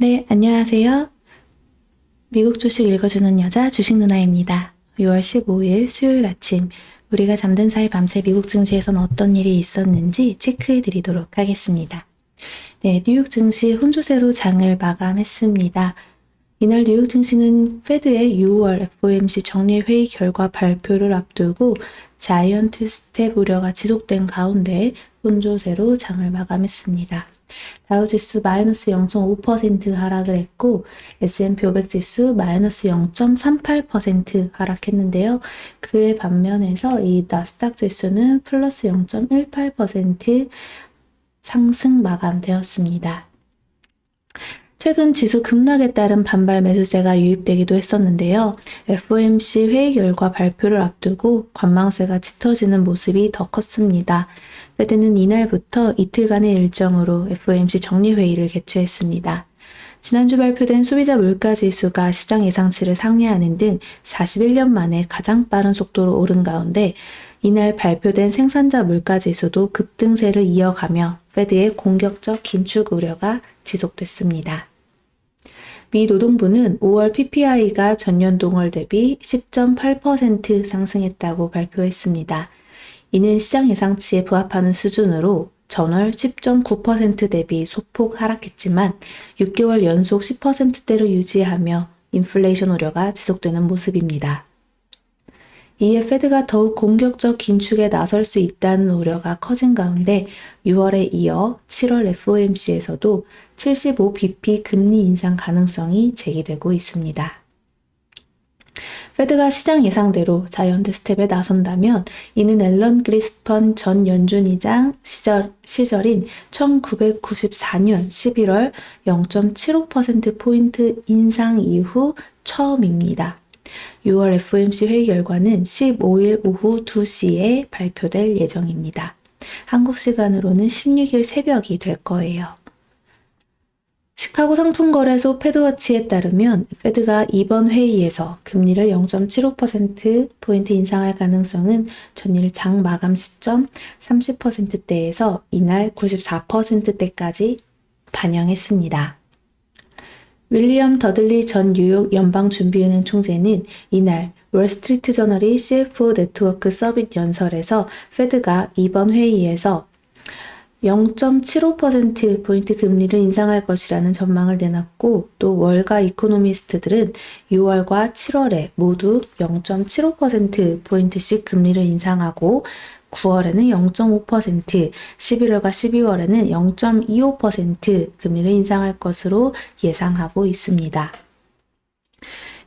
네, 안녕하세요. 미국 주식 읽어주는 여자 주식 누나입니다. 6월 15일 수요일 아침, 우리가 잠든 사이 밤새 미국 증시에선 어떤 일이 있었는지 체크해 드리도록 하겠습니다. 네, 뉴욕 증시 혼조세로 장을 마감했습니다. 이날 뉴욕 증시는 페드의 6월 FOMC 정례회의 결과 발표를 앞두고 자이언트 스텝 우려가 지속된 가운데 혼조세로 장을 마감했습니다. 다우지수 마이너스 0.5% 하락을 했고 S&P 500 지수 마이너스 0.38% 하락했는데요. 그에 반면에서 이 나스닥 지수는 플러스 0.18% 상승 마감되었습니다. 최근 지수 급락에 따른 반발 매수세가 유입되기도 했었는데요. FOMC 회의 결과 발표를 앞두고 관망세가 짙어지는 모습이 더 컸습니다. 페드는 이날부터 이틀간의 일정으로 FOMC 정리회의를 개최했습니다. 지난주 발표된 소비자 물가지수가 시장 예상치를 상회하는 등 41년 만에 가장 빠른 속도로 오른 가운데 이날 발표된 생산자 물가지수도 급등세를 이어가며 페드의 공격적 긴축 우려가 지속됐습니다. 미 노동부는 5월 PPI가 전년 동월 대비 10.8% 상승했다고 발표했습니다. 이는 시장 예상치에 부합하는 수준으로 전월 10.9% 대비 소폭 하락했지만 6개월 연속 10%대로 유지하며 인플레이션 우려가 지속되는 모습입니다. 이에 페드가 더욱 공격적 긴축에 나설 수 있다는 우려가 커진 가운데 6월에 이어 7월 FOMC에서도 75bp 금리 인상 가능성이 제기되고 있습니다. 페드가 시장 예상대로 자이언트 스텝에 나선다면 이는 앨런 그리스펀 전 연준의장 시절인 1994년 11월 0.75%포인트 인상 이후 처음입니다. 6월 FOMC 회의 결과는 15일 오후 2시에 발표될 예정입니다. 한국 시간으로는 16일 새벽이 될 거예요. 시카고 상품거래소 패드워치에 따르면 페드가 이번 회의에서 금리를 0.75%포인트 인상할 가능성은 전일 장 마감 시점 30%대에서 이날 94%대까지 반영했습니다. 윌리엄 더들리 전 뉴욕 연방준비은행 총재는 이날 월스트리트 저널이 CFO 네트워크 서밋 연설에서 페드가 이번 회의에서 0.75%포인트 금리를 인상할 것이라는 전망을 내놨고 또 월가 이코노미스트들은 6월과 7월에 모두 0.75%포인트씩 금리를 인상하고 9월에는 0.5%, 11월과 12월에는 0.25% 금리를 인상할 것으로 예상하고 있습니다.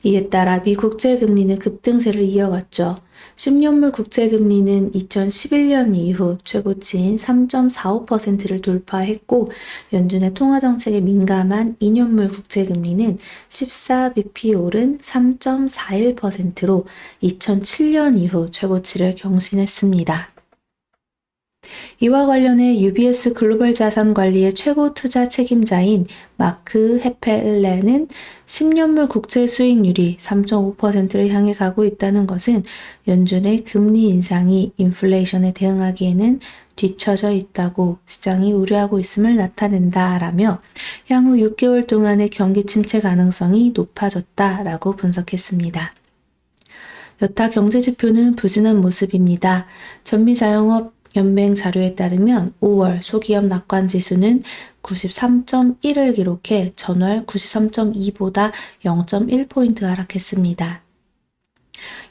이에 따라 미 국채금리는 급등세를 이어갔죠. 10년물 국채금리는 2011년 이후 최고치인 3.45%를 돌파했고 연준의 통화정책에 민감한 2년물 국채금리는 14bp 오른 3.41%로 2007년 이후 최고치를 경신했습니다. 이와 관련해 UBS 글로벌 자산 관리의 최고 투자 책임자인 마크 헤펠레는 10년물 국채 수익률이 3.5%를 향해 가고 있다는 것은 연준의 금리 인상이 인플레이션에 대응하기에는 뒤처져 있다고 시장이 우려하고 있음을 나타낸다라며 향후 6개월 동안의 경기 침체 가능성이 높아졌다라고 분석했습니다. 여타 경제 지표는 부진한 모습입니다. 전미자영업 연맹 자료에 따르면 5월 소기업 낙관 지수는 93.1을 기록해 전월 93.2보다 0.1포인트 하락했습니다.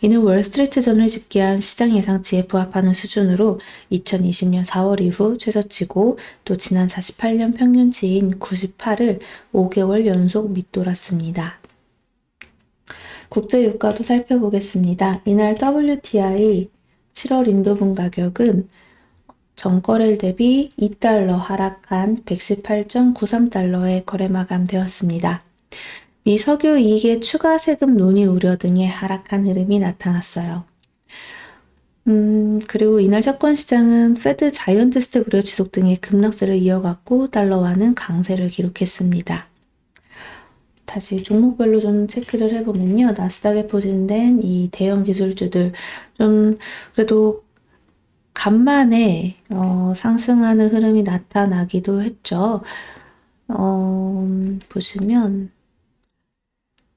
이는 월스트리트 저널이 집계한 시장 예상치에 부합하는 수준으로 2020년 4월 이후 최저치고 또 지난 48년 평균치인 98을 5개월 연속 밑돌았습니다. 국제 유가도 살펴보겠습니다. 이날 WTI 7월 인도분 가격은 전거래일 대비 2달러 하락한 118.93달러에 거래 마감되었습니다. 미 석유 이익의 추가 세금 논의 우려 등의 하락한 흐름이 나타났어요. 그리고 이날 채권 시장은 페드 자이언트 스텝 우려 지속 등의 급락세를 이어갔고 달러화는 강세를 기록했습니다. 다시 종목별로 좀 체크를 해보면요. 나스닥에 포진된 이 대형 기술주들 좀 그래도 간만에 상승하는 흐름이 나타나기도 했죠. 보시면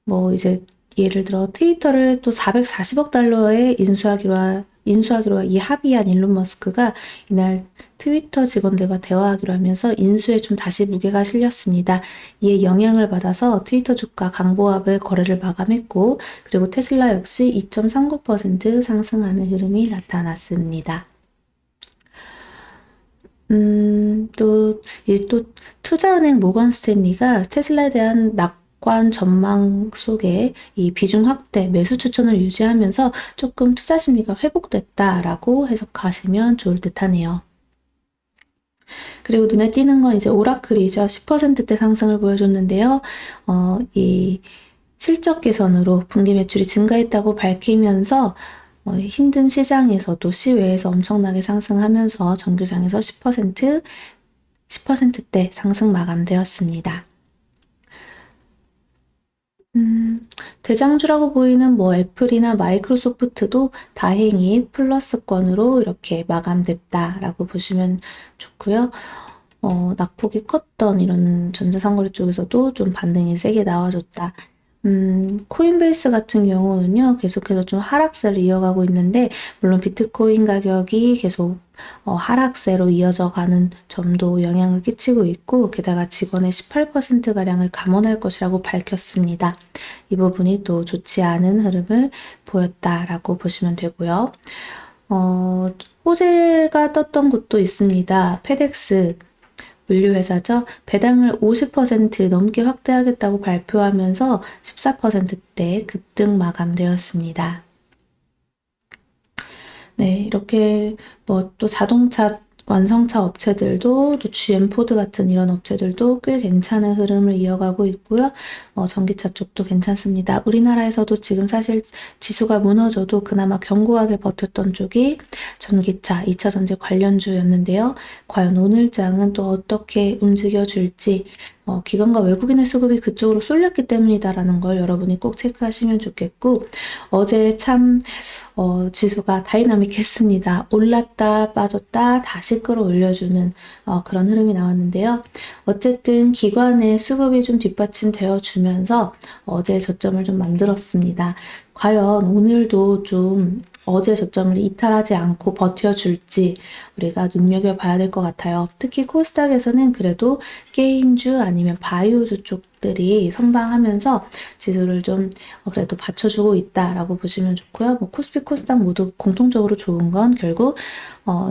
뭐 이제 예를 들어 트위터를 또 440억 달러에 인수하기로 이 합의한 일론 머스크가 이날 트위터 직원들과 대화하기로 하면서 인수에 좀 다시 무게가 실렸습니다. 이에 영향을 받아서 트위터 주가 강보합의 거래를 마감했고, 그리고 테슬라 역시 2.39% 상승하는 흐름이 나타났습니다. 또 투자은행 모건 스탠리가 테슬라에 대한 낙관 전망 속에 이 비중 확대, 매수 추천을 유지하면서 조금 투자 심리가 회복됐다라고 해석하시면 좋을 듯 하네요. 그리고 눈에 띄는 건 이제 오라클이죠. 10%대 상승을 보여줬는데요. 이 실적 개선으로 분기 매출이 증가했다고 밝히면서 힘든 시장에서도 시외에서 엄청나게 상승하면서 정규장에서 10%대 상승 마감되었습니다. 대장주라고 보이는 뭐 애플이나 마이크로소프트도 다행히 플러스권으로 이렇게 마감됐다라고 보시면 좋고요. 낙폭이 컸던 이런 전자상거래 쪽에서도 좀 반등이 세게 나와줬다. 코인베이스 같은 경우는요, 계속해서 좀 하락세를 이어가고 있는데, 물론 비트코인 가격이 계속 하락세로 이어져 가는 점도 영향을 끼치고 있고, 게다가 직원의 18%가량을 감원할 것이라고 밝혔습니다. 이 부분이 또 좋지 않은 흐름을 보였다라고 보시면 되고요. 호재가 떴던 곳도 있습니다. 페덱스. 물류회사죠. 배당을 50% 넘게 확대하겠다고 발표하면서 14%대 급등 마감되었습니다. 네, 이렇게 뭐 또 자동차 완성차 업체들도 또 GM 포드 같은 이런 업체들도 꽤 괜찮은 흐름을 이어가고 있고요. 전기차 쪽도 괜찮습니다. 우리나라에서도 지금 사실 지수가 무너져도 그나마 견고하게 버텼던 쪽이 전기차, 2차 전지 관련주였는데요. 과연 오늘장은 또 어떻게 움직여줄지 기관과 외국인의 수급이 그쪽으로 쏠렸기 때문이다라는 걸 여러분이 꼭 체크하시면 좋겠고, 어제 참 지수가 다이나믹했습니다. 올랐다 빠졌다 다시 끌어올려주는 그런 흐름이 나왔는데요. 어쨌든 기관의 수급이 좀 뒷받침되어 주면서 어제 저점을 좀 만들었습니다. 과연 오늘도 좀 어제 저점을 이탈하지 않고 버텨줄지 우리가 눈여겨봐야 될 것 같아요. 특히 코스닥에서는 그래도 게임주 아니면 바이오주 쪽들이 선방하면서 지수를 좀 그래도 받쳐주고 있다라고 보시면 좋고요. 뭐 코스피, 코스닥 모두 공통적으로 좋은 건 결국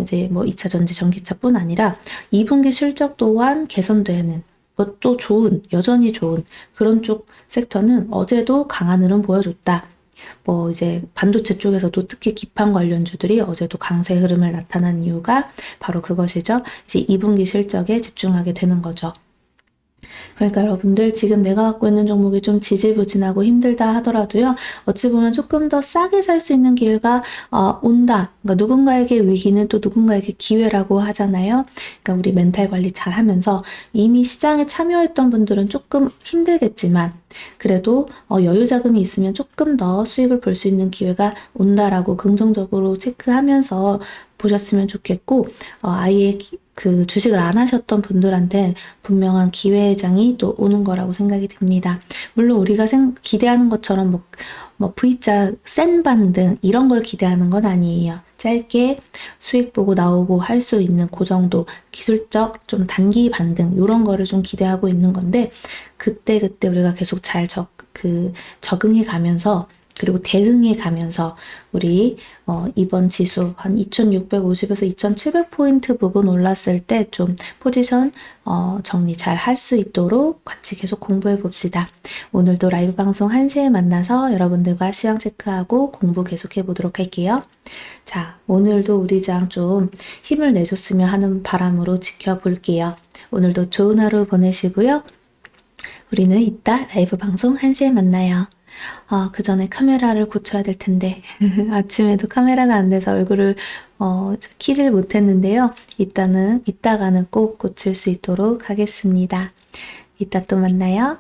이제 뭐 2차 전지, 전기차뿐 아니라 2분기 실적 또한 개선되는 것도 좋은, 여전히 좋은 그런 쪽 섹터는 어제도 강한 흐름 보여줬다. 뭐 이제 반도체 쪽에서도 특히 기판 관련주들이 어제도 강세 흐름을 나타난 이유가 바로 그것이죠. 이제 2분기 실적에 집중하게 되는 거죠. 그러니까 여러분들 지금 내가 갖고 있는 종목이 좀 지지부진하고 힘들다 하더라도요. 어찌 보면 조금 더 싸게 살 수 있는 기회가 온다. 그러니까 누군가에게 위기는 또 누군가에게 기회라고 하잖아요. 그러니까 우리 멘탈 관리 잘 하면서 이미 시장에 참여했던 분들은 조금 힘들겠지만 그래도 여유 자금이 있으면 조금 더 수익을 볼 수 있는 기회가 온다라고 긍정적으로 체크하면서 보셨으면 좋겠고 아예 그 주식을 안 하셨던 분들한테 분명한 기회장이 또 오는 거라고 생각이 듭니다. 물론 우리가 기대하는 것처럼 뭐 V자 센 반등 이런 걸 기대하는 건 아니에요. 짧게 수익 보고 나오고 할 수 있는 그 정도 기술적 좀 단기 반등 이런 거를 좀 기대하고 있는 건데 그때 우리가 계속 잘 적응해 가면서 그리고 대응해 가면서 우리 이번 지수 한 2650에서 2700포인트 부근 올랐을 때 좀 포지션 정리 잘 할 수 있도록 같이 계속 공부해 봅시다. 오늘도 라이브 방송 1시에 만나서 여러분들과 시황 체크하고 공부 계속해 보도록 할게요. 자, 오늘도 우리 장 좀 힘을 내줬으면 하는 바람으로 지켜볼게요. 오늘도 좋은 하루 보내시고요. 우리는 이따 라이브 방송 1시에 만나요. 그 전에 카메라를 고쳐야 될 텐데 아침에도 카메라가 안 돼서 얼굴을 키질 못했는데요. 이따가는 꼭 고칠 수 있도록 하겠습니다. 이따 또 만나요.